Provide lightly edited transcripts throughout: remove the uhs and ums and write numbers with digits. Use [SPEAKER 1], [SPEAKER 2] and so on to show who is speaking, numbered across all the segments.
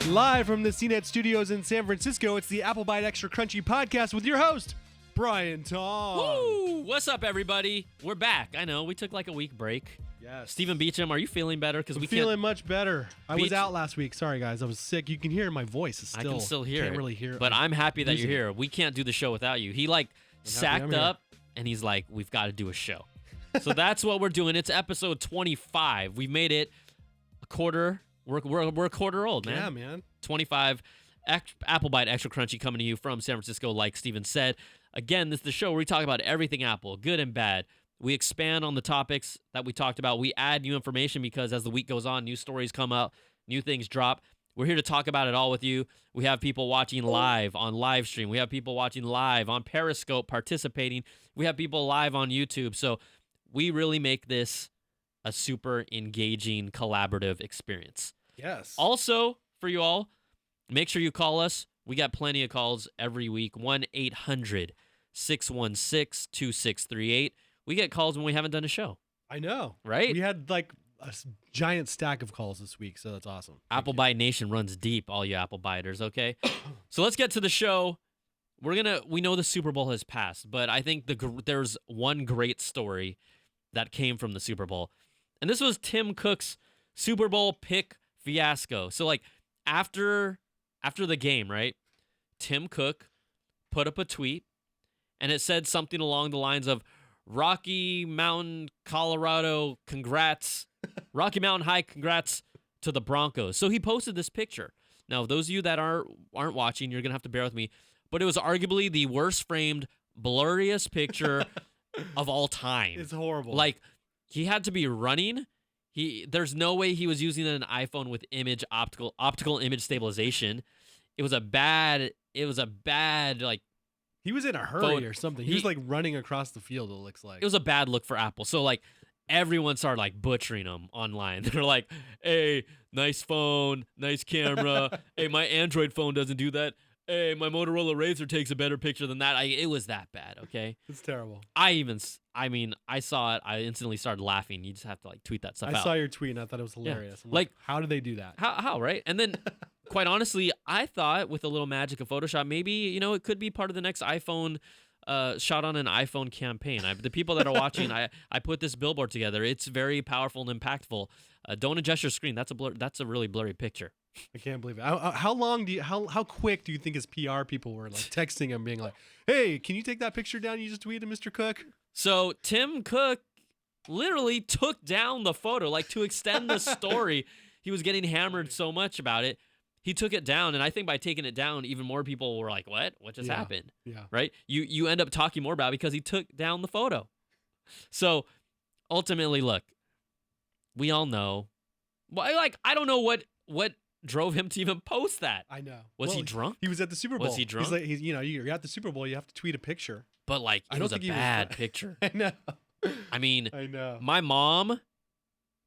[SPEAKER 1] Live from the CNET studios in San Francisco, it's the Apple Byte Extra Crunchy Podcast with your host, Brian Tong.
[SPEAKER 2] Woo! What's up, everybody? We're back. I know, we took like a week break.
[SPEAKER 1] Yes.
[SPEAKER 2] Stephen Beecham, are you feeling better? Because we
[SPEAKER 1] feeling much better. I was out last week. Sorry, guys. I was sick. You can hear my voice. Is still,
[SPEAKER 2] I can still hear
[SPEAKER 1] can't
[SPEAKER 2] it.
[SPEAKER 1] really hear it.
[SPEAKER 2] But I'm happy that you're here. We can't do the show without you. He sacked up, and he's like, we've got to do a show. So that's what we're doing. It's episode 25. We've made it a quarter. We're a quarter old, man.
[SPEAKER 1] Yeah, man.
[SPEAKER 2] 25 Apple Byte Extra Crunchy coming to you from San Francisco, like Steven said. Again, this is the show where we talk about everything Apple, good and bad. We expand on the topics that we talked about. We add new information because as the week goes on, new stories come out, new things drop. We're here to talk about it all with you. We have people watching live on live stream. We have people watching live on Periscope participating. We have people live on YouTube. So we really make this a super engaging, collaborative experience.
[SPEAKER 1] Yes.
[SPEAKER 2] Also, for you all, make sure you call us. We got plenty of calls every week. 1-800-616-2638. We get calls when we haven't done a show.
[SPEAKER 1] I know.
[SPEAKER 2] Right?
[SPEAKER 1] We had like a giant stack of calls this week, so that's awesome.
[SPEAKER 2] Apple Byte Nation runs deep, all you Apple Byters, okay? So let's get to the show. We know the Super Bowl has passed, but I think there's one great story that came from the Super Bowl. And this was Tim Cook's Super Bowl pick fiasco. So like after the game, right? Tim Cook put up a tweet and it said something along the lines of Rocky Mountain, Colorado, congrats. Rocky Mountain High, congrats to the Broncos. So he posted this picture. Now, those of you that aren't watching, you're going to have to bear with me, but it was arguably the worst framed, blurriest picture of all time.
[SPEAKER 1] It's horrible.
[SPEAKER 2] Like, he had to be running. There's no way he was using an iPhone with optical image stabilization. It was a bad like.
[SPEAKER 1] He was in a hurry or something. He was like running across the field, it looks like.
[SPEAKER 2] It was a bad look for Apple. So like everyone started like butchering him online. They're like, hey, nice phone, nice camera. Hey, my Android phone doesn't do that. Hey, my Motorola Razr takes a better picture than that. It was that bad, okay?
[SPEAKER 1] It's terrible.
[SPEAKER 2] I saw it. I instantly started laughing. You just have to like tweet that stuff out.
[SPEAKER 1] I saw your tweet and I thought it was hilarious.
[SPEAKER 2] Yeah.
[SPEAKER 1] I'm like, how did they do that?
[SPEAKER 2] How, right? And then quite honestly, I thought with a little magic of Photoshop, maybe, it could be part of the next iPhone shot on an iPhone campaign. The people that are watching, I put this billboard together. It's very powerful and impactful. Don't adjust your screen. That's a really blurry picture.
[SPEAKER 1] I can't believe it. How quick do you think his PR people were like texting him being like, hey, can you take that picture down you just tweeted, Mr. Cook?
[SPEAKER 2] So Tim Cook literally took down the photo, like to extend the story. He was getting hammered so much about it. He took it down, and I think by taking it down, even more people were like, what? What just happened?
[SPEAKER 1] Yeah.
[SPEAKER 2] Right? You end up talking more about it because he took down the photo. So ultimately, look, we all know. Well, I don't know what drove him to even post that.
[SPEAKER 1] I know.
[SPEAKER 2] Was he drunk?
[SPEAKER 1] He was at the Super Bowl.
[SPEAKER 2] Was he drunk?
[SPEAKER 1] He's like, you're at the Super Bowl. You have to tweet a picture.
[SPEAKER 2] But like, it was a bad picture.
[SPEAKER 1] I know.
[SPEAKER 2] I mean,
[SPEAKER 1] I know.
[SPEAKER 2] My mom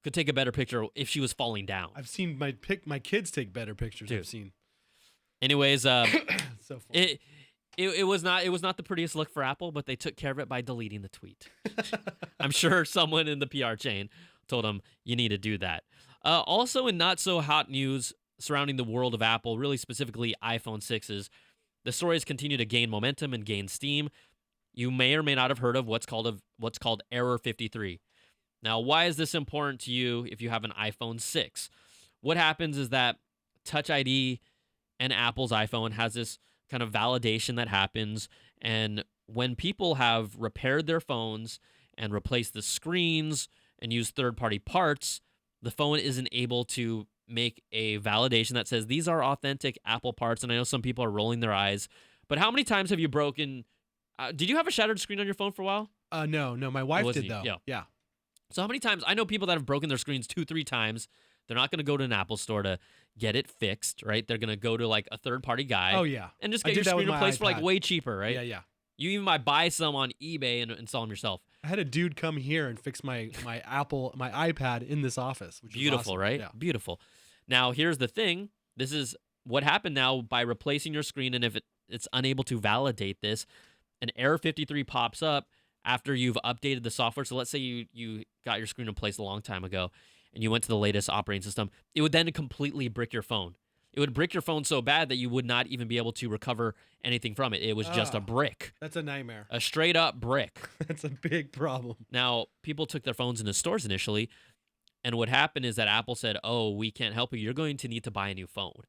[SPEAKER 2] could take a better picture if she was falling down.
[SPEAKER 1] I've seen my kids take better pictures.
[SPEAKER 2] Dude.
[SPEAKER 1] I've seen.
[SPEAKER 2] Anyways,
[SPEAKER 1] so funny.
[SPEAKER 2] It was not the prettiest look for Apple, but they took care of it by deleting the tweet. I'm sure someone in the PR chain told them you need to do that. Also, in not so hot news surrounding the world of Apple, really specifically iPhone 6s, the stories continue to gain momentum and gain steam. You may or may not have heard of what's called Error 53. Now, why is this important to you if you have an iPhone 6? What happens is that Touch ID and Apple's iPhone has this kind of validation that happens, and when people have repaired their phones and replaced the screens and used third-party parts, the phone isn't able to make a validation that says these are authentic Apple parts. And I know some people are rolling their eyes, but how many times have you broken? Did you have a shattered screen on your phone for a while?
[SPEAKER 1] No. My wife did though.
[SPEAKER 2] Yeah. So how many times? I know people that have broken their screens 2-3 times. They're not going to go to an Apple store to get it fixed, right? They're going to go to like a third-party guy.
[SPEAKER 1] Oh yeah.
[SPEAKER 2] And just get your screen replaced for like way cheaper, right?
[SPEAKER 1] Yeah.
[SPEAKER 2] You even might buy some on eBay and install them yourself.
[SPEAKER 1] I had a dude come here and fix my iPad in this office, which
[SPEAKER 2] beautiful,
[SPEAKER 1] was awesome.
[SPEAKER 2] Right?
[SPEAKER 1] Yeah.
[SPEAKER 2] Beautiful. Now, here's the thing. This is what happened now by replacing your screen, and if it's unable to validate this, an error 53 pops up after you've updated the software. So let's say you got your screen replaced a long time ago, and you went to the latest operating system. It would then completely brick your phone. It would brick your phone so bad that you would not even be able to recover anything from it. It was just a brick.
[SPEAKER 1] That's a nightmare.
[SPEAKER 2] A straight up brick.
[SPEAKER 1] That's a big problem.
[SPEAKER 2] Now, people took their phones into stores initially, and what happened is that Apple said, "Oh, we can't help you. You're going to need to buy a new phone."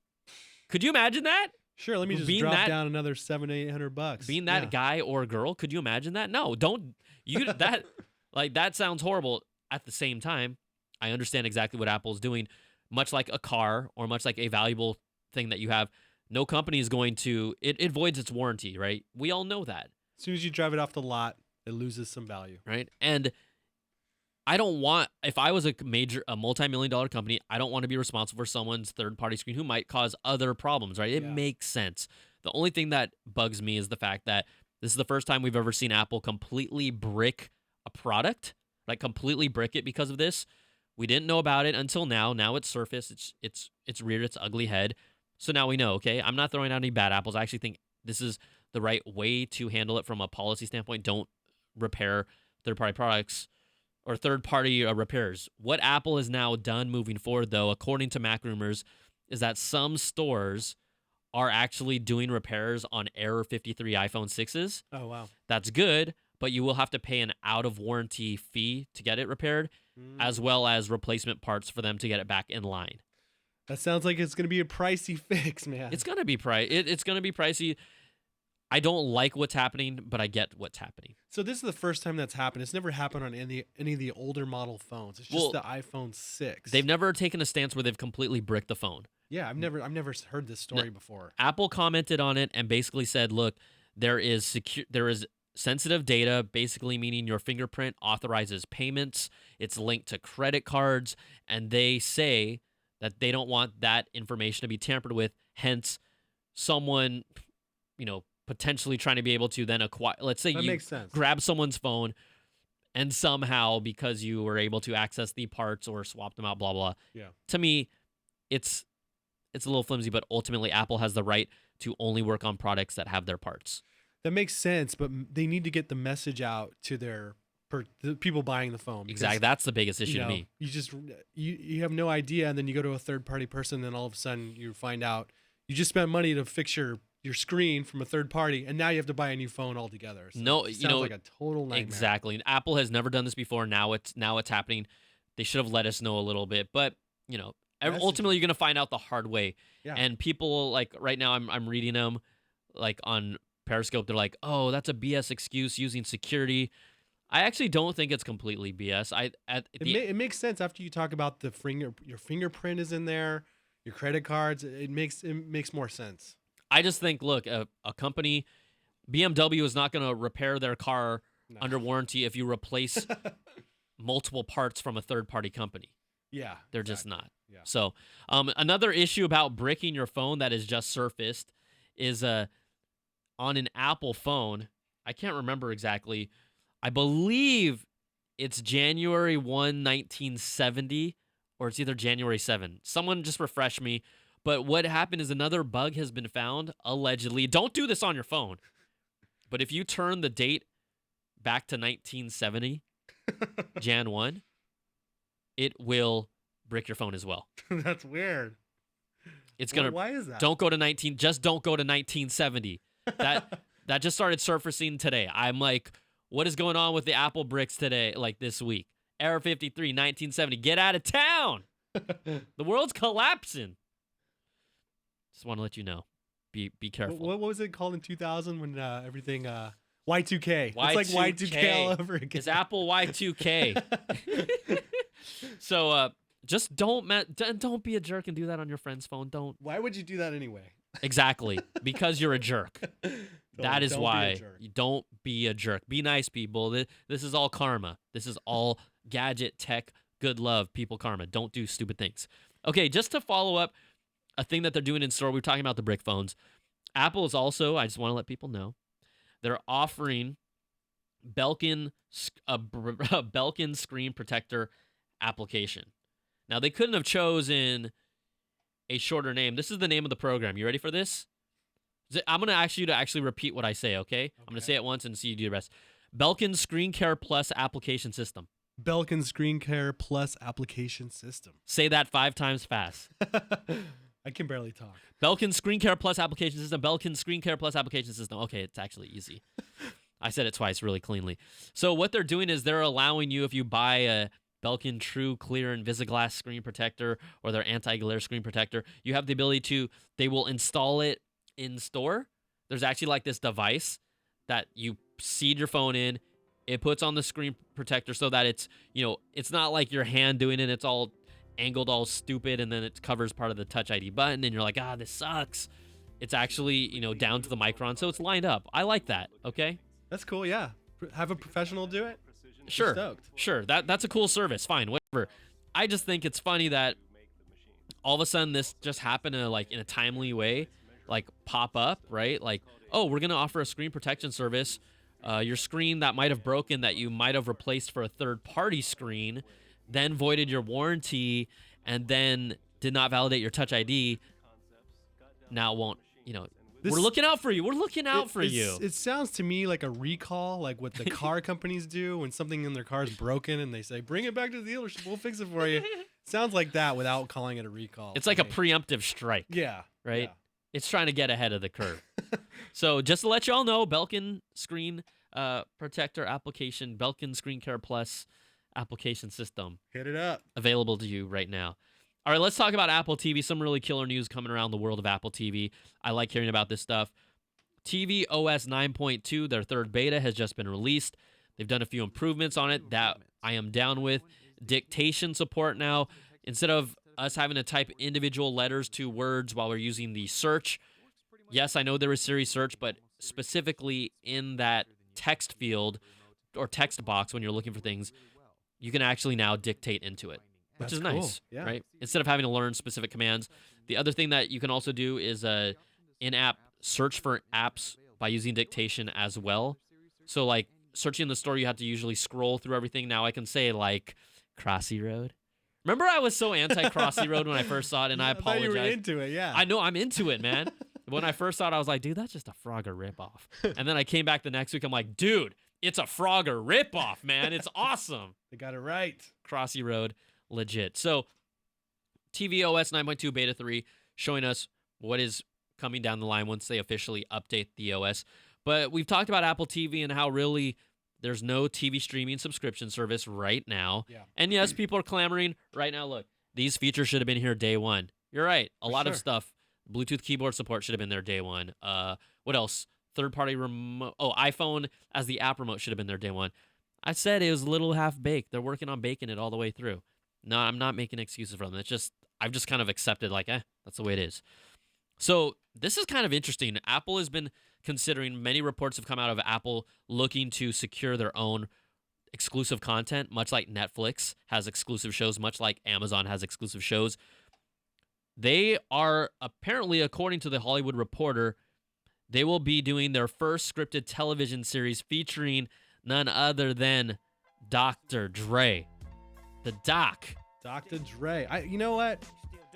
[SPEAKER 2] Could you imagine that?
[SPEAKER 1] Sure, let me just drop down another $700-800.
[SPEAKER 2] Being that guy or girl, could you imagine that? No, don't. You that like that sounds horrible. At the same time, I understand exactly what Apple's doing. Much like a car or much like a valuable thing that you have, no company is going to, it voids its warranty, right? We all know that.
[SPEAKER 1] As soon as you drive it off the lot, it loses some value.
[SPEAKER 2] Right? And I don't want, if I was a multi-million-dollar company, I don't want to be responsible for someone's third-party screen who might cause other problems, right? It makes sense. The only thing that bugs me is the fact that this is the first time we've ever seen Apple completely brick a product, like completely brick it because of this. We didn't know about it until now. Now it's surfaced. It's reared its ugly head. So now we know, okay? I'm not throwing out any bad apples. I actually think this is the right way to handle it from a policy standpoint. Don't repair third-party products or third-party repairs. What Apple has now done moving forward, though, according to Mac Rumors, is that some stores are actually doing repairs on Error 53 iPhone 6s.
[SPEAKER 1] Oh, wow.
[SPEAKER 2] That's good, but you will have to pay an out-of-warranty fee to get it repaired, as well as replacement parts for them to get it back in line.
[SPEAKER 1] That sounds like it's going to be a pricey fix, man.
[SPEAKER 2] It's going to be it's going to be pricey. I don't like what's happening, but I get what's happening.
[SPEAKER 1] So this is the first time that's happened. It's never happened on any of the older model phones. It's just the iPhone 6.
[SPEAKER 2] They've never taken a stance where they've completely bricked the phone.
[SPEAKER 1] Yeah, I've never heard this story before.
[SPEAKER 2] Apple commented on it and basically said, "Look, there is sensitive data, basically meaning your fingerprint authorizes payments. It's linked to credit cards, and they say that they don't want that information to be tampered with. Hence, someone, potentially trying to be able to then acquire. Let's say you grab someone's phone, and somehow because you were able to access the parts or swap them out, blah blah.
[SPEAKER 1] Yeah.
[SPEAKER 2] To me, it's a little flimsy, but ultimately, Apple has the right to only work on products that have their parts."
[SPEAKER 1] That makes sense, but they need to get the message out to the people buying the phone. Because,
[SPEAKER 2] exactly, that's the biggest issue to me.
[SPEAKER 1] You just you have no idea, and then you go to a third party person, and then all of a sudden you find out you just spent money to fix your screen from a third party, and now you have to buy a new phone altogether. So it sounds like a total nightmare.
[SPEAKER 2] Exactly. Apple has never done this before. Now it's happening. They should have let us know a little bit, but ultimately you're gonna find out the hard way.
[SPEAKER 1] Yeah.
[SPEAKER 2] And people like right now, I'm reading them like on Periscope. They're like, "Oh, that's a BS excuse using security." I actually don't think it's completely BS.
[SPEAKER 1] It makes sense after you talk about your fingerprint is in there, your credit cards. It makes more sense.
[SPEAKER 2] I just think, look, a company, BMW is not going to repair their car under warranty if you replace multiple parts from a third-party company.
[SPEAKER 1] Yeah.
[SPEAKER 2] They're just not.
[SPEAKER 1] Yeah.
[SPEAKER 2] So another issue about bricking your phone that has just surfaced is on an Apple phone. I can't remember exactly. I believe it's January 1, 1970, or it's either January 7. Someone just refresh me. But what happened is another bug has been found, allegedly. Don't do this on your phone. But if you turn the date back to 1970, Jan 1, it will brick your phone as well.
[SPEAKER 1] That's weird.
[SPEAKER 2] It's gonna.
[SPEAKER 1] Why is that?
[SPEAKER 2] Don't go to Just don't go to 1970. That just started surfacing today. I'm like, what is going on with the Apple bricks today? Like this week, Error 53, 1970. Get out of town. The world's collapsing. Just want to let you know. Be careful.
[SPEAKER 1] What was it called in 2000 when everything Y2K? It's like Y2K all over again.
[SPEAKER 2] It's Apple Y2K. So just don't be a jerk and do that on your friend's phone. Don't.
[SPEAKER 1] Why would you do that anyway?
[SPEAKER 2] Exactly. Because you're a jerk. That is why. You don't be a jerk. Be nice, people. This is all karma. This is all gadget, tech, good love, people karma. Don't do stupid things. Okay, just to follow up, a thing that they're doing in store, we were talking about the brick phones. Apple is also, I just want to let people know, they're offering Belkin screen protector application. Now, they couldn't have chosen a shorter name. This is the name of the program. You ready for this? I'm going to ask you to actually repeat what I say, okay? I'm going to say it once and see you do the rest. Belkin Screen Care Plus application system.
[SPEAKER 1] Belkin Screen Care Plus application system.
[SPEAKER 2] Say that 5 times fast.
[SPEAKER 1] I can barely talk.
[SPEAKER 2] Belkin Screen Care Plus application system. Belkin Screen Care Plus application system. Okay, it's actually easy. I said it twice really cleanly. So what they're doing is they're allowing you, if you buy a Belkin True Clear Invisiglass screen protector or their anti-glare screen protector, you have the ability to, they will install it in store. There's actually like this device that you seed your phone in. It puts on the screen protector so that it's, it's not like your hand doing it. It's all angled all stupid, and then it covers part of the Touch ID button, and you're like, this sucks. It's actually, down to the micron, so it's lined up. I like that, okay?
[SPEAKER 1] That's cool, yeah. Have a professional do it?
[SPEAKER 2] Sure. That's a cool service. Fine, whatever. I just think it's funny that all of a sudden this just happened to, like, in a timely way, like, pop up, right? Like, oh, we're going to offer a screen protection service. Your screen that might have broken, that you might have replaced for a third-party screen, then voided your warranty, and then did not validate your Touch ID, now won't, we're looking out for you. We're looking out for you.
[SPEAKER 1] It sounds to me like a recall, like what the car companies do when something in their car is broken and they say, bring it back to the dealership, we'll fix it for you. Sounds like that without calling it a recall.
[SPEAKER 2] It's like a preemptive strike.
[SPEAKER 1] Yeah.
[SPEAKER 2] Right?
[SPEAKER 1] Yeah.
[SPEAKER 2] It's trying to get ahead of the curve. So just to let you all know, Belkin Screen Protector application, Belkin Screen Care Plus application system.
[SPEAKER 1] Hit it up.
[SPEAKER 2] Available to you right now. All right, let's talk about Apple TV. Some really killer news coming around the world of Apple TV. I like hearing about this stuff. TVOS 9.2, their third beta, has just been released. They've done a few improvements on it that I am down with. Dictation support now. Instead of us having to type individual letters to words while we're using the search. Yes, I know there is Siri search, but specifically in that text field or text box when you're looking for things, you can actually now dictate into it, which is nice,
[SPEAKER 1] yeah.
[SPEAKER 2] Right? Instead of having to learn specific commands. The other thing that you can also do is in-app search for apps by using dictation as well. So like searching in the store, you have to usually scroll through everything. Now I can say like Crossy Road. Remember I was so anti-Crossy Road when I first saw it, and I apologize.
[SPEAKER 1] I thought you were into it, yeah.
[SPEAKER 2] I know, I'm into it, man. When I first saw it, I was like, dude, that's just a Frogger ripoff. And then I came back the next week, I'm like, dude, it's a Frogger ripoff, man. It's awesome.
[SPEAKER 1] They got it right.
[SPEAKER 2] Crossy Road, legit. So tvOS 9.2 Beta 3 showing us what is coming down the line once they officially update the OS. But we've talked about Apple TV and how really there's no TV streaming subscription service right now.
[SPEAKER 1] Yeah.
[SPEAKER 2] And yes, people are clamoring right now. Look, these features should have been here day one. You're right. A lot of stuff. Bluetooth keyboard support should have been there day one. What else? Third-party remote. Oh, iPhone as the app remote should have been there day one. I said it was a little half-baked. They're working on baking it all the way through. No, I'm not making excuses for them. It's just, I've just kind of accepted like, that's the way it is. So this is kind of interesting. Apple has been considering, many reports have come out of Apple looking to secure their own exclusive content, much like Netflix has exclusive shows, much like Amazon has exclusive shows. They are apparently, according to the Hollywood Reporter, they will be doing their first scripted television series featuring none other than Dr. Dre. The Doc.
[SPEAKER 1] Dr. Dre. You know what?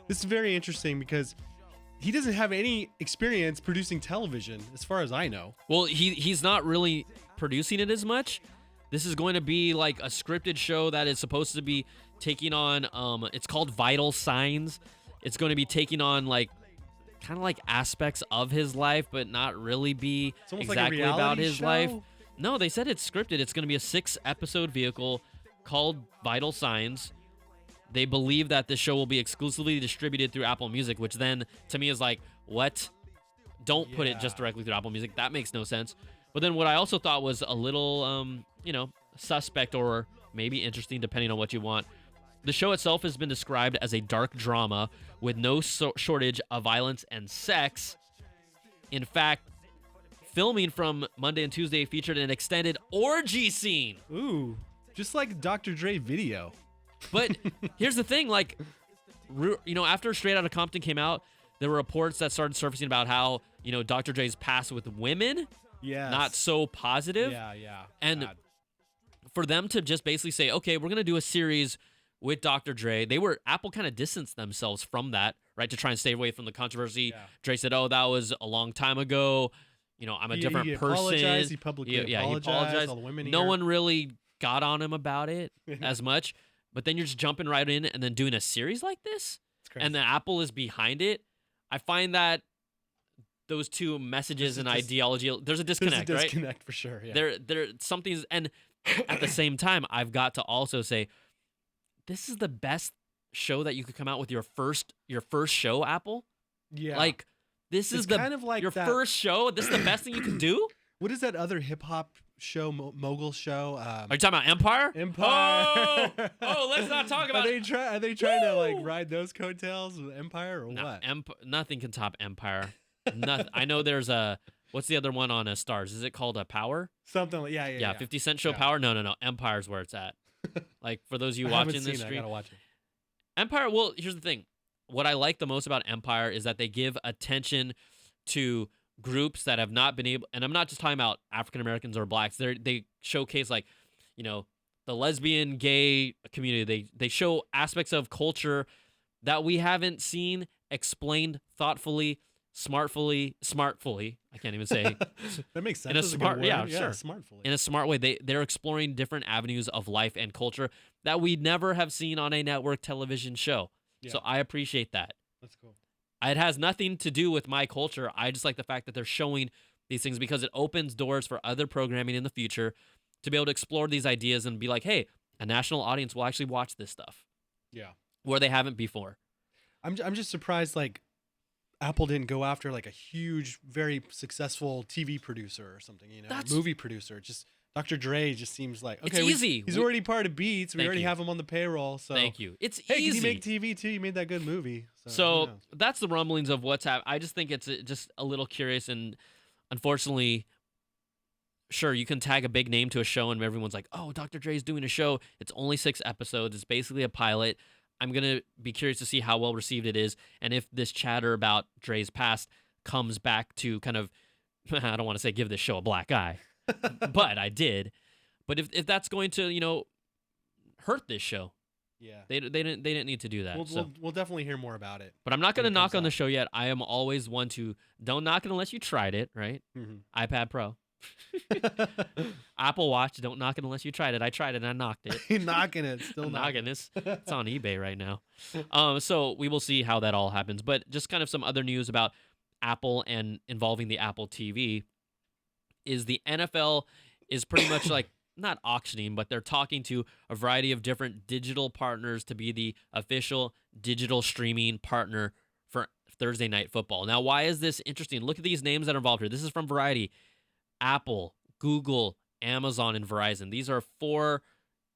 [SPEAKER 1] This is very interesting because he doesn't have any experience producing television, as far as I know.
[SPEAKER 2] Well, he's not really producing it as much. This is going to be like a scripted show that is supposed to be taking on, it's called Vital Signs. It's going to be taking on like kind of like aspects of his life, but not really be exactly
[SPEAKER 1] like
[SPEAKER 2] about his
[SPEAKER 1] show?
[SPEAKER 2] life. No, they said it's scripted. It's going to be a 6-episode vehicle called Vital Signs. They believe that this show will be exclusively distributed through Apple Music, which then to me is like, what? Don't put it just directly through Apple Music. That makes no sense. But then what I also thought was a little, suspect or maybe interesting, depending on what you want. The show itself has been described as a dark drama with no shortage of violence and sex. In fact, filming from Monday and Tuesday featured an extended orgy scene.
[SPEAKER 1] Ooh, just like Dr. Dre video.
[SPEAKER 2] But here's the thing, like, after Straight Outta Compton came out, there were reports that started surfacing about how, Dr. Dre's past with women, not so positive.
[SPEAKER 1] Yeah.
[SPEAKER 2] And for them to just basically say, okay, we're going to do a series with Dr. Dre, Apple kind of distanced themselves from that, right, to try and stay away from the controversy. Yeah. Dre said, oh, that was a long time ago. I'm a different person.
[SPEAKER 1] He publicly apologized. All the women
[SPEAKER 2] no one really got on him about it as much. But then you're just jumping right in and then doing a series like this? And the Apple is behind it. I find that those two messages and ideology, there's a disconnect,
[SPEAKER 1] right? There's a disconnect for sure. Yeah.
[SPEAKER 2] There something's, and at the same time, I've got to also say, this is the best show that you could come out with your first show, Apple.
[SPEAKER 1] Yeah.
[SPEAKER 2] Like, this is the
[SPEAKER 1] kind of like
[SPEAKER 2] your first show. This is the best thing you can do.
[SPEAKER 1] What is that other hip hop show, mogul show?
[SPEAKER 2] Are you talking about Empire?
[SPEAKER 1] Empire.
[SPEAKER 2] Oh, let's not talk about it.
[SPEAKER 1] Are they trying to like ride those coattails with Empire or what?
[SPEAKER 2] Nothing can top Empire. Nothing. I know there's what's the other one on Stars? Is it called a Power?
[SPEAKER 1] Something like yeah.
[SPEAKER 2] 50 Cent show Power? No. Empire's where it's at. Like, for those of you watching this stream,
[SPEAKER 1] I gotta watch it.
[SPEAKER 2] Empire. Well, here's the thing. What I like the most about Empire is that they give attention to groups that have not been able, and I'm not just talking about African Americans or blacks. They showcase, like, the lesbian, gay community. They show aspects of culture that we haven't seen explained thoughtfully, smartfully. I can't even say.
[SPEAKER 1] That makes sense.
[SPEAKER 2] In a smart,
[SPEAKER 1] sure.
[SPEAKER 2] Smartfully. In a smart way. They're exploring different avenues of life and culture that we never have seen on a network television show. Yeah. So I appreciate that.
[SPEAKER 1] That's cool.
[SPEAKER 2] It has nothing to do with my culture. I just like the fact that they're showing these things because it opens doors for other programming in the future to be able to explore these ideas and be like, hey, a national audience will actually watch this stuff.
[SPEAKER 1] Yeah.
[SPEAKER 2] Where they haven't before.
[SPEAKER 1] I'm just surprised, like, Apple didn't go after like a huge, very successful TV producer or something, movie producer. Just Dr. Dre just seems like, okay,
[SPEAKER 2] it's easy.
[SPEAKER 1] He's already part of Beats. We already have him on the payroll. So
[SPEAKER 2] thank you. It's
[SPEAKER 1] easy.
[SPEAKER 2] Hey,
[SPEAKER 1] can you make TV too? You made that good movie.
[SPEAKER 2] So that's the rumblings of what's happening. I just think it's just a little curious, and unfortunately, sure, you can tag a big name to a show and everyone's like, oh, Dr. Dre's doing a show. It's only 6 episodes. It's basically a pilot. I'm going to be curious to see how well received it is, and if this chatter about Dre's past comes back to kind of, I don't want to say give this show a black eye, but I did. But if that's going to, hurt this show,
[SPEAKER 1] yeah,
[SPEAKER 2] they didn't need to do that.
[SPEAKER 1] We'll definitely hear more about it.
[SPEAKER 2] But I'm not going to knock on the show yet. I am always one to don't knock it unless you tried it, right? Mm-hmm. iPad Pro. Apple Watch, don't knock it unless you tried it. I tried it and I knocked it.
[SPEAKER 1] You're knocking it, still
[SPEAKER 2] knocking it. It's on eBay right now. So we will see how that all happens. But just kind of some other news about Apple and involving the Apple TV is the NFL is pretty much like not auctioning, but they're talking to a variety of different digital partners to be the official digital streaming partner for Thursday Night Football. Now, why is this interesting? Look at these names that are involved here. This is from Variety. Apple, Google, Amazon, and Verizon. These are 4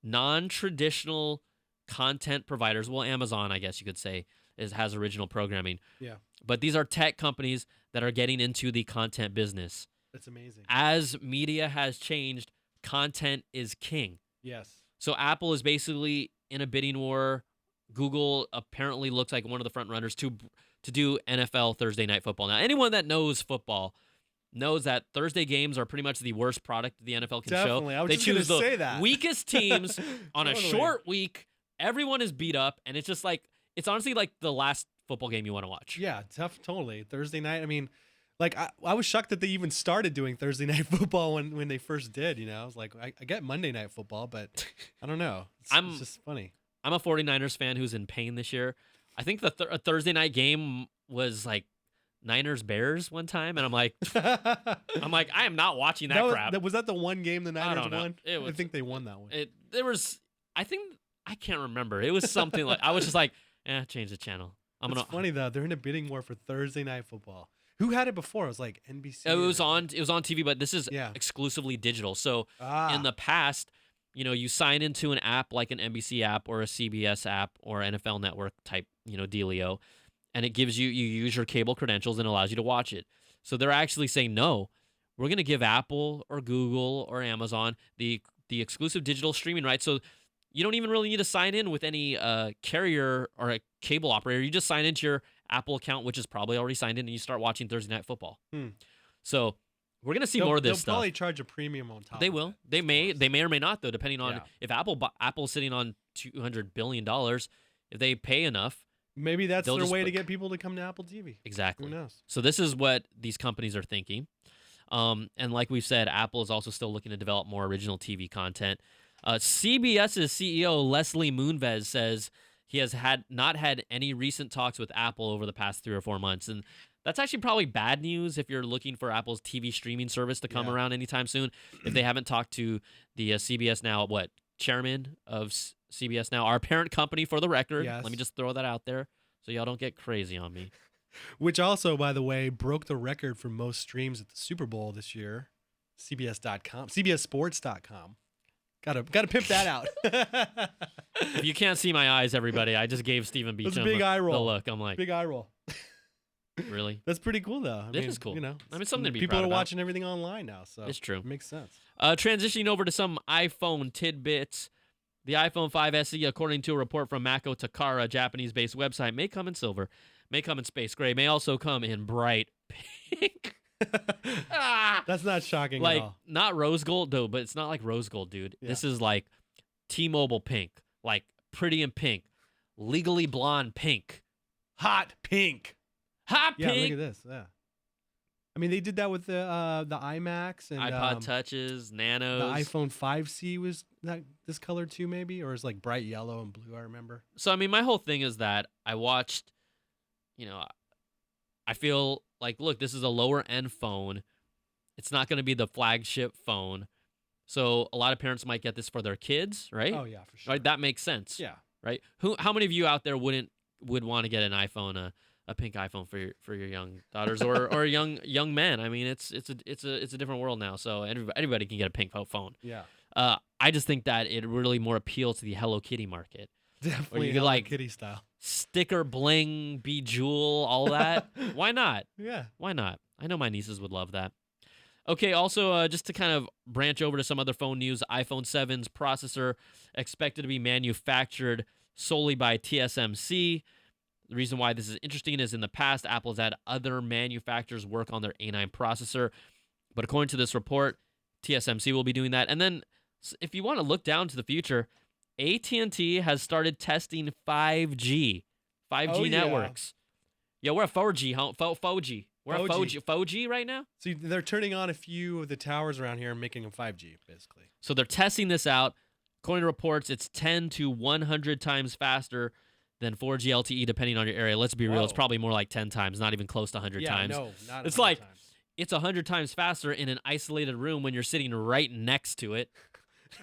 [SPEAKER 2] non-traditional content providers. Well, Amazon, I guess you could say, has original programming.
[SPEAKER 1] Yeah.
[SPEAKER 2] But these are tech companies that are getting into the content business.
[SPEAKER 1] That's amazing.
[SPEAKER 2] As media has changed, content is king.
[SPEAKER 1] Yes.
[SPEAKER 2] So Apple is basically in a bidding war. Google apparently looks like one of the front runners to do NFL Thursday Night Football. Now, anyone that knows football knows that Thursday games are pretty much the worst product the NFL can
[SPEAKER 1] Definitely.
[SPEAKER 2] show.
[SPEAKER 1] I was they choose the say that.
[SPEAKER 2] Weakest teams on a short week. Everyone is beat up, and it's just like it's honestly like the last football game you want to watch.
[SPEAKER 1] Yeah, totally. Thursday night. I mean, like I was shocked that they even started doing Thursday Night Football when they first did. I was like, I get Monday Night Football, but I don't know. It's just funny.
[SPEAKER 2] I'm a 49ers fan who's in pain this year. I think a Thursday night game was like Niners Bears one time, and I'm like, I am not watching that crap.
[SPEAKER 1] Was that the one game the Niners won?
[SPEAKER 2] I
[SPEAKER 1] think they won that one.
[SPEAKER 2] I can't remember. It was something like I was just like, change the channel.
[SPEAKER 1] It's funny though. They're in a bidding war for Thursday Night Football. Who had it before? It was like NBC.
[SPEAKER 2] It was on TV, but this is exclusively digital. So in the past, you sign into an app like an NBC app or a CBS app or NFL Network type, dealio, and it gives you use your cable credentials and allows you to watch it. So they're actually saying, no, we're going to give Apple or Google or Amazon the exclusive digital streaming rights. So you don't even really need to sign in with any carrier or a cable operator. You just sign into your Apple account, which is probably already signed in, and you start watching Thursday Night Football. So we're going to see more of this stuff.
[SPEAKER 1] They'll probably charge a premium on top.
[SPEAKER 2] They will. They may or may not, though, depending on if Apple's sitting on $200 billion. If they pay enough,
[SPEAKER 1] maybe that's their way to get people to come to Apple TV.
[SPEAKER 2] Exactly.
[SPEAKER 1] Who knows?
[SPEAKER 2] So this is what these companies are thinking. And like we've said, Apple is also still looking to develop more original TV content. CBS's CEO, Leslie Moonves, says he has not had any recent talks with Apple over the past 3 or 4 months, and that's actually probably bad news if you're looking for Apple's TV streaming service to come around anytime soon. If they haven't talked to the CBS Now, chairman of CBS Now, our parent company for the record.
[SPEAKER 1] Yes.
[SPEAKER 2] Let me just throw that out there so y'all don't get crazy on me.
[SPEAKER 1] Which also, by the way, broke the record for most streams at the Super Bowl this year. CBS.com, CBSSports.com. Gotta pimp that out.
[SPEAKER 2] If you can't see my eyes, everybody, I just gave Stephen Beacham
[SPEAKER 1] big eye roll.
[SPEAKER 2] the look. I'm like,
[SPEAKER 1] Big eye roll.
[SPEAKER 2] Really?
[SPEAKER 1] That's pretty cool, though. I mean,
[SPEAKER 2] is cool.
[SPEAKER 1] You know,
[SPEAKER 2] I mean, something to be
[SPEAKER 1] people
[SPEAKER 2] proud
[SPEAKER 1] are
[SPEAKER 2] about.
[SPEAKER 1] watching everything online now, so
[SPEAKER 2] It's true.
[SPEAKER 1] It makes sense.
[SPEAKER 2] Transitioning over to some iPhone tidbits. The iPhone 5 SE, according to a report from Mako Takara, a Japanese-based website, may come in silver, may come in space gray, may also come in bright pink.
[SPEAKER 1] That's not shocking
[SPEAKER 2] like,
[SPEAKER 1] at all.
[SPEAKER 2] not rose gold, though, but it's not like rose gold, dude.
[SPEAKER 1] Yeah.
[SPEAKER 2] This is like T-Mobile pink, like pretty in pink, legally blonde pink.
[SPEAKER 1] Hot pink.
[SPEAKER 2] Hot
[SPEAKER 1] Yeah,
[SPEAKER 2] pink.
[SPEAKER 1] look at this. Yeah. I mean, they did that with the iMacs and
[SPEAKER 2] iPod Touches, Nanos.
[SPEAKER 1] the iPhone 5C was this color too, maybe, or is like bright yellow and blue. I remember.
[SPEAKER 2] So, I mean, my whole thing is that I watched, I feel like, look, this is a lower end phone. It's not going to be the flagship phone. So a lot of parents might get this for their kids, right?
[SPEAKER 1] Oh yeah, for sure.
[SPEAKER 2] Right, that makes sense.
[SPEAKER 1] Yeah.
[SPEAKER 2] Right. How many of you out there would want to get an iPhone, a pink iPhone for your young daughters or a young men? I mean, it's a different world now. So everybody can get a pink phone.
[SPEAKER 1] Yeah.
[SPEAKER 2] I just think that it really more appeals to the Hello Kitty market.
[SPEAKER 1] Definitely
[SPEAKER 2] you could,
[SPEAKER 1] Hello Kitty style.
[SPEAKER 2] Sticker, bling, bejewel, all that. Why not?
[SPEAKER 1] Yeah.
[SPEAKER 2] Why not? I know my nieces would love that. Okay, also, just to kind of branch over to some other phone news, iPhone 7's processor expected to be manufactured solely by TSMC. The reason why this is interesting is in the past, Apple has had other manufacturers work on their A9 processor. But according to this report, TSMC will be doing that. And then if you want to look down to the future, AT&T has started testing 5G networks. Yeah, we're at 4G, 4G. We're at 4G right now.
[SPEAKER 1] So they're turning on a few of the towers around here and making them 5G, basically.
[SPEAKER 2] So they're testing this out. According to reports, it's 10 to 100 times faster than 4G LTE, depending on your area. Let's be real. It's probably more like 10 times, not even close to 100 times.
[SPEAKER 1] No, not
[SPEAKER 2] It's
[SPEAKER 1] 100
[SPEAKER 2] like,
[SPEAKER 1] times.
[SPEAKER 2] it's 100 times faster in an isolated room when you're sitting right next to it.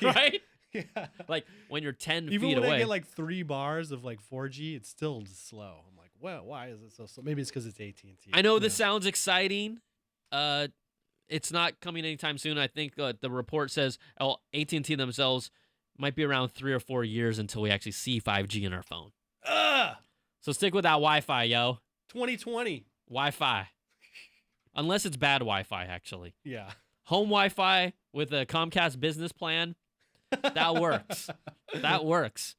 [SPEAKER 2] Right?
[SPEAKER 1] Yeah.
[SPEAKER 2] Like when you're 10
[SPEAKER 1] Even
[SPEAKER 2] feet
[SPEAKER 1] when
[SPEAKER 2] away.
[SPEAKER 1] I get like 3 bars of like 4G, it's still slow. I'm like, well, why is it so slow? Maybe it's because it's AT&T.
[SPEAKER 2] I know this sounds exciting. It's not coming anytime soon. I think the report says AT&T themselves might be around 3 or 4 years until we actually see 5G in our phone. So stick with that Wi-Fi, yo.
[SPEAKER 1] 2020.
[SPEAKER 2] Wi-Fi. Unless it's bad Wi-Fi, actually.
[SPEAKER 1] Yeah.
[SPEAKER 2] Home Wi-Fi with a Comcast business plan, that works. That works.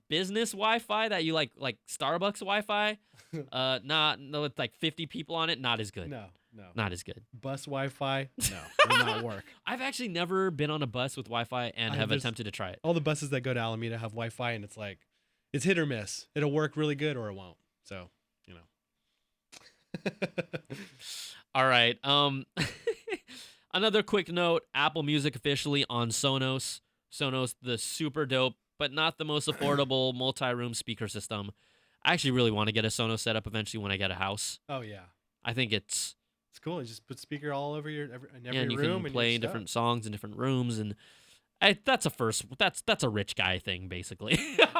[SPEAKER 2] Business Wi-Fi that you like Starbucks Wi-Fi, with like 50 people on it, not as good.
[SPEAKER 1] No.
[SPEAKER 2] Not as good.
[SPEAKER 1] Bus Wi-Fi, no, will not work.
[SPEAKER 2] I've actually never been on a bus with Wi-Fi and have attempted to try it.
[SPEAKER 1] All the buses that go to Alameda have Wi-Fi, and it's like, it's hit or miss. It'll work really good or it won't. So,
[SPEAKER 2] All right. Another quick note, Apple Music officially on Sonos. Sonos, the super dope, but not the most affordable multi-room speaker system. I actually really want to get a Sonos set up eventually when I get a house.
[SPEAKER 1] Oh, yeah.
[SPEAKER 2] I think it's
[SPEAKER 1] cool. You just put speaker all over in every
[SPEAKER 2] and you
[SPEAKER 1] room.
[SPEAKER 2] can
[SPEAKER 1] and
[SPEAKER 2] play different songs in different rooms, and that's a rich guy thing, basically.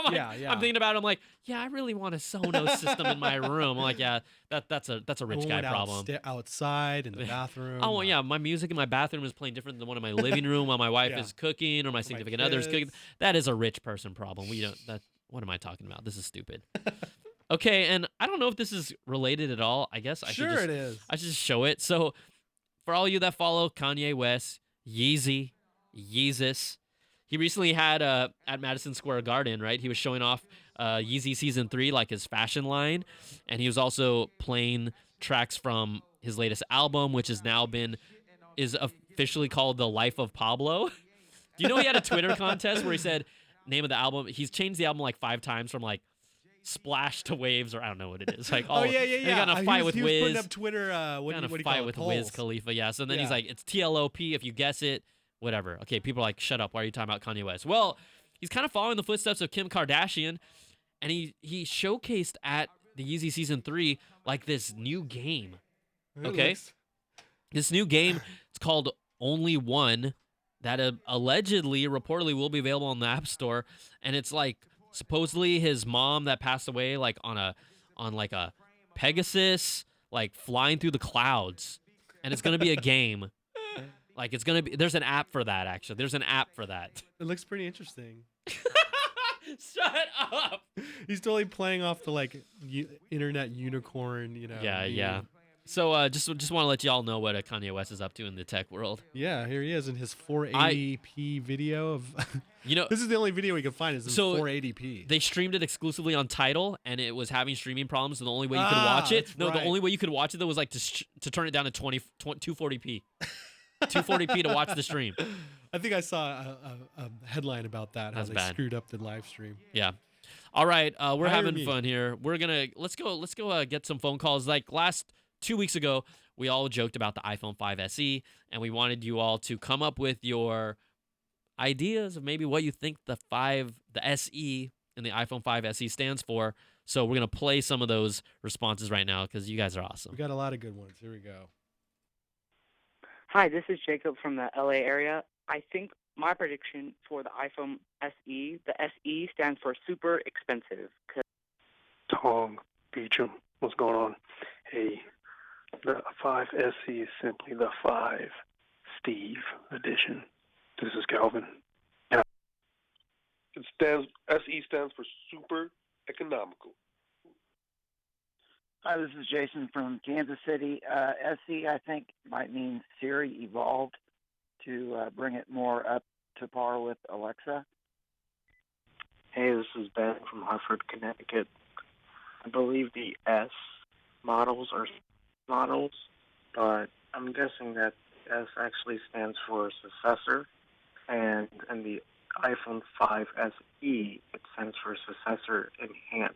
[SPEAKER 1] Yeah.
[SPEAKER 2] I'm thinking about it. I'm like, yeah, I really want a Sonos system in my room. I'm like, yeah, that's a rich guy problem.
[SPEAKER 1] Outside in the bathroom.
[SPEAKER 2] Oh, yeah, my music in my bathroom is playing different than one in my living room while my wife is cooking or my significant other's cooking. That is a rich person problem. What am I talking about? This is stupid. Okay, and I don't know if this is related at all. I guess I should
[SPEAKER 1] it is.
[SPEAKER 2] I should just show it. So, for all you that follow Kanye West, Yeezus, he recently had at Madison Square Garden, right? He was showing off Yeezy Season 3, like his fashion line, and he was also playing tracks from his latest album, which is officially called The Life of Pablo. Do you know he had a Twitter contest where he said name of the album? He's changed the album like 5 times from like Splash to Waves, or I don't know what it is. Like,
[SPEAKER 1] yeah.
[SPEAKER 2] He got in a fight with
[SPEAKER 1] he
[SPEAKER 2] Wiz.
[SPEAKER 1] was putting up Twitter. What do you call it?
[SPEAKER 2] with
[SPEAKER 1] Polls.
[SPEAKER 2] Wiz Khalifa, yeah. So then he's like, it's TLOP if you guess it, whatever. Okay, people are like, shut up. Why are you talking about Kanye West? Well, he's kind of following the footsteps of Kim Kardashian. and he showcased at the Yeezy Season 3 like this new game. Okay? This new game, it's called Only One, that allegedly, reportedly will be available on the App Store, and it's like supposedly his mom that passed away like on like a Pegasus, like flying through the clouds, and it's gonna be a game. Like it's gonna be. There's an app for that. Actually, there's an app for that.
[SPEAKER 1] It looks pretty interesting.
[SPEAKER 2] Shut up.
[SPEAKER 1] He's totally playing off the like internet unicorn.
[SPEAKER 2] Yeah. So just want to let y'all know what Kanye West is up to in the tech world.
[SPEAKER 1] Yeah, here he is in his 480p video of. This is the only video we can find is in 480p.
[SPEAKER 2] They streamed it exclusively on Tidal, and it was having streaming problems. And the only way you could watch it, the only way you could watch it though was like to turn it down to 240p, 240p to watch the stream.
[SPEAKER 1] I think I saw a headline about that. How they screwed up the live stream.
[SPEAKER 2] Yeah. All right, we're having fun here. Let's go get some phone calls. Like last 2 weeks ago, we all joked about the iPhone 5 SE, and we wanted you all to come up with your ideas of maybe what you think the SE and the iPhone 5 SE stands for. So we're going to play some of those responses right now because you guys are awesome.
[SPEAKER 1] We got a lot of good ones. Here we go.
[SPEAKER 3] Hi, this is Jacob from the LA area. I think my prediction for the iPhone SE, the SE stands for super expensive.
[SPEAKER 4] Tom Beecham, what's going on? Hey, the 5 SE is simply the 5 Steve edition. This is Calvin.
[SPEAKER 5] SE stands for super economical.
[SPEAKER 6] Hi, this is Jason from Kansas City. SE, I think, might mean Siri evolved to bring it more up to par with Alexa.
[SPEAKER 7] Hey, this is Ben from Hartford, Connecticut. I believe the S models are models, but I'm guessing that S actually stands for successor, and in the iPhone 5 SE, it stands for successor enhanced.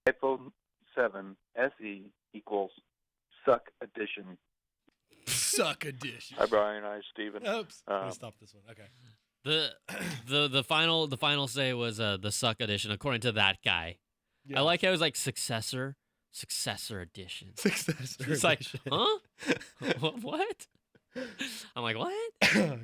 [SPEAKER 5] iPhone 7 SE equals suck edition.
[SPEAKER 1] Suck edition.
[SPEAKER 5] Hi, Brian. Hi, Steven.
[SPEAKER 1] Oops. I'm gonna stop this one. Okay.
[SPEAKER 2] The final say was the suck edition according to that guy. Yeah. I like how it was like successor edition.
[SPEAKER 1] Successor.
[SPEAKER 2] It's like, huh? What? I'm like, what?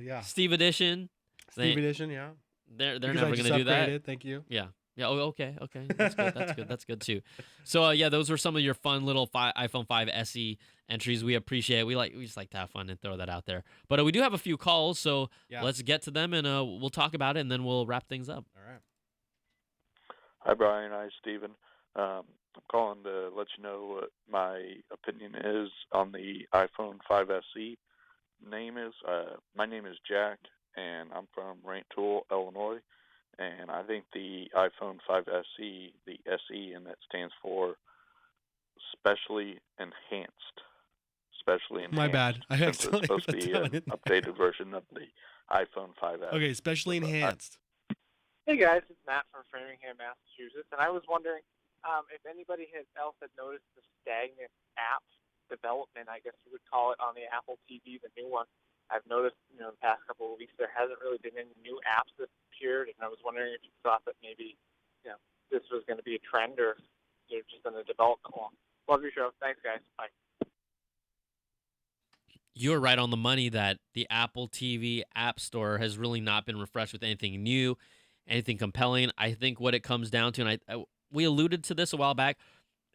[SPEAKER 1] Yeah.
[SPEAKER 2] Steve edition.
[SPEAKER 1] Edition. Yeah.
[SPEAKER 2] They're never gonna do that.
[SPEAKER 1] Thank you.
[SPEAKER 2] Yeah. Yeah. Oh, okay. That's good. That's good too. So yeah, those were some of your fun little iPhone 5 SE entries. We appreciate it. We just like to have fun and throw that out there. But we do have a few calls, so let's get to them and we'll talk about it and then we'll wrap things up.
[SPEAKER 1] All right.
[SPEAKER 5] Hi, Brian. Hi, Steven. I'm calling to let you know what my opinion is on the iPhone 5 SE. My name is Jack, and I'm from Rantoul, Illinois. And I think the iPhone 5 SE, the SE, and that stands for specially enhanced.
[SPEAKER 1] My bad. I
[SPEAKER 5] It's supposed to be an updated version of the iPhone 5S.
[SPEAKER 1] Okay, specially enhanced.
[SPEAKER 8] Hey guys, it's Matt from Framingham, Massachusetts, and I was wondering if anybody else had noticed the stagnant app development, I guess you would call it, on the Apple TV, the new one. I've noticed, the past couple of weeks there hasn't really been any new apps that appeared, and I was wondering if you thought that maybe, this was going to be a trend or they're just going to develop along. Love your show. Thanks, guys. Bye.
[SPEAKER 2] You're right on the money that the Apple TV App Store has really not been refreshed with anything new, anything compelling. I think what it comes down to, and we alluded to this a while back,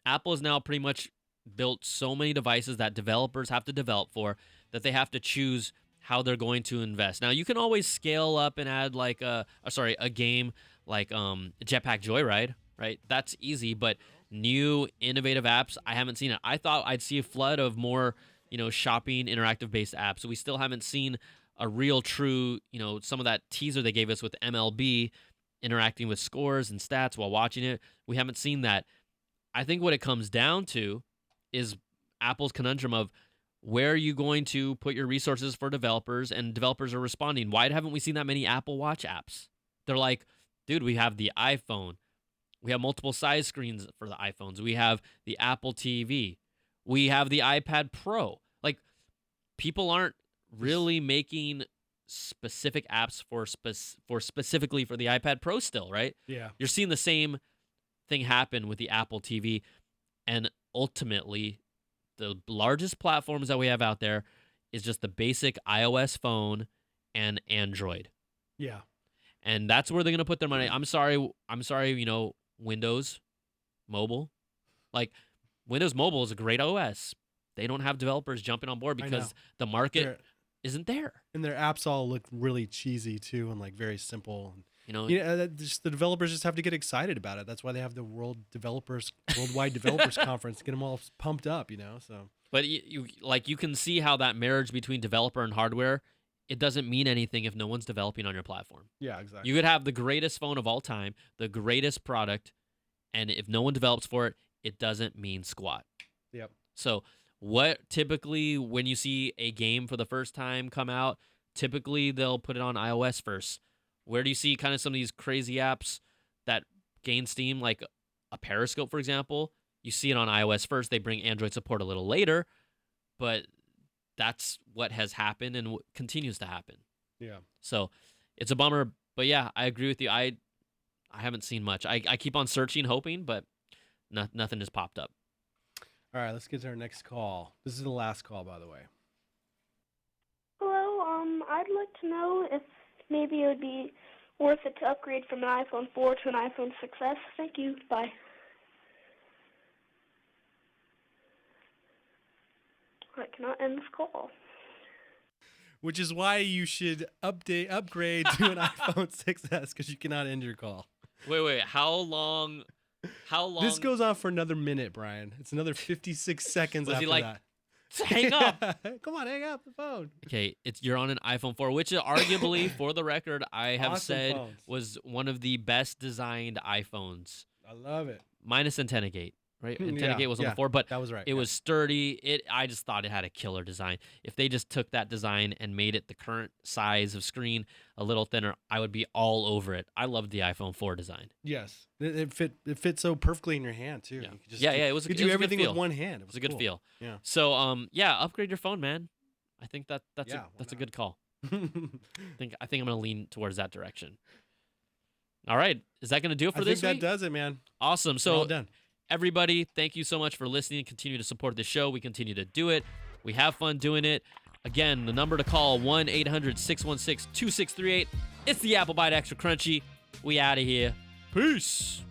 [SPEAKER 2] Apple has now pretty much built so many devices that developers have to develop for that they have to choose how they're going to invest. Now, you can always scale up and add like a game like Jetpack Joyride, right? That's easy, but new innovative apps, I haven't seen it. I thought I'd see a flood of more shopping interactive based apps. So we still haven't seen a real true, some of that teaser they gave us with MLB interacting with scores and stats while watching it. We haven't seen that. I think what it comes down to is Apple's conundrum of where are you going to put your resources for developers, and developers are responding. Why haven't we seen that many Apple Watch apps? They're like, dude, we have the iPhone. We have multiple size screens for the iPhones. We have the Apple TV. We have the iPad Pro. Like, people aren't really making specific apps for specifically for the iPad Pro still, right?
[SPEAKER 1] Yeah.
[SPEAKER 2] You're seeing the same thing happened with the Apple TV, and ultimately, the largest platforms that we have out there is just the basic iOS phone and Android.
[SPEAKER 1] Yeah.
[SPEAKER 2] And that's where they're gonna put their money. I'm sorry, Windows Mobile. Like, Windows Mobile is a great OS. They don't have developers jumping on board because the market isn't there.
[SPEAKER 1] And their apps all look really cheesy too, and like very simple. Just the developers just have to get excited about it. That's why they have the Worldwide Developers Conference to get them all pumped up. So.
[SPEAKER 2] But you can see how that marriage between developer and hardware, it doesn't mean anything if no one's developing on your platform.
[SPEAKER 1] Yeah, exactly.
[SPEAKER 2] You could have the greatest phone of all time, the greatest product, and if no one develops for it, it doesn't mean squat.
[SPEAKER 1] Yep.
[SPEAKER 2] So what typically when you see a game for the first time come out, typically they'll put it on iOS first. Where do you see kind of some of these crazy apps that gain steam, like a Periscope, for example? You see it on iOS first. They bring Android support a little later, but that's what has happened and what continues to happen.
[SPEAKER 1] Yeah.
[SPEAKER 2] So it's a bummer, but yeah, I agree with you. I haven't seen much. I keep on searching, hoping, but nothing has popped up.
[SPEAKER 1] All right, let's get to our next call. This is the last call, by the way.
[SPEAKER 9] Hello. I'd like to know if maybe it would be worth it to upgrade from an iPhone 4 to an iPhone 6s. Thank you. Bye. I cannot end this call.
[SPEAKER 1] Which is why you should upgrade to an iPhone 6s, because you cannot end your call.
[SPEAKER 2] Wait. How long?
[SPEAKER 1] This goes on for another minute, Brian. It's another 56 seconds
[SPEAKER 2] Was
[SPEAKER 1] after
[SPEAKER 2] he like,
[SPEAKER 1] that.
[SPEAKER 2] Hang up.
[SPEAKER 1] Come on, hang up the phone.
[SPEAKER 2] Okay, you're on an iPhone 4, which arguably, for the record, I have
[SPEAKER 1] Awesome
[SPEAKER 2] said
[SPEAKER 1] phones.
[SPEAKER 2] was one of the best designed iPhones.
[SPEAKER 1] I love it.
[SPEAKER 2] Minus Antenna Gate, right? Antenna Gate was on the 4, but
[SPEAKER 1] that was right.
[SPEAKER 2] it was sturdy. I just thought it had a killer design. If they just took that design and made it the current size of screen, a little thinner, I would be all over it. I loved the iPhone 4 design.
[SPEAKER 1] Yes, it fit so perfectly in your hand too.
[SPEAKER 2] Yeah,
[SPEAKER 1] You could just
[SPEAKER 2] it was.
[SPEAKER 1] You could
[SPEAKER 2] it
[SPEAKER 1] do
[SPEAKER 2] was
[SPEAKER 1] everything
[SPEAKER 2] a good
[SPEAKER 1] with
[SPEAKER 2] feel.
[SPEAKER 1] one hand. It was
[SPEAKER 2] a good
[SPEAKER 1] cool.
[SPEAKER 2] feel.
[SPEAKER 1] Yeah.
[SPEAKER 2] So upgrade your phone, man. I think that's
[SPEAKER 1] why
[SPEAKER 2] a
[SPEAKER 1] not?
[SPEAKER 2] good call. I think I'm gonna lean towards that direction. All right, is that gonna do it for this
[SPEAKER 1] think
[SPEAKER 2] week?
[SPEAKER 1] that does it, man.
[SPEAKER 2] Awesome.
[SPEAKER 1] We're
[SPEAKER 2] So
[SPEAKER 1] all done.
[SPEAKER 2] everybody, thank you so much for listening. Continue to support the show. We continue to do it. We have fun doing it. Again, the number to call 1-800-616-2638. It's the Apple Byte Extra Crunchy. We out of here. Peace.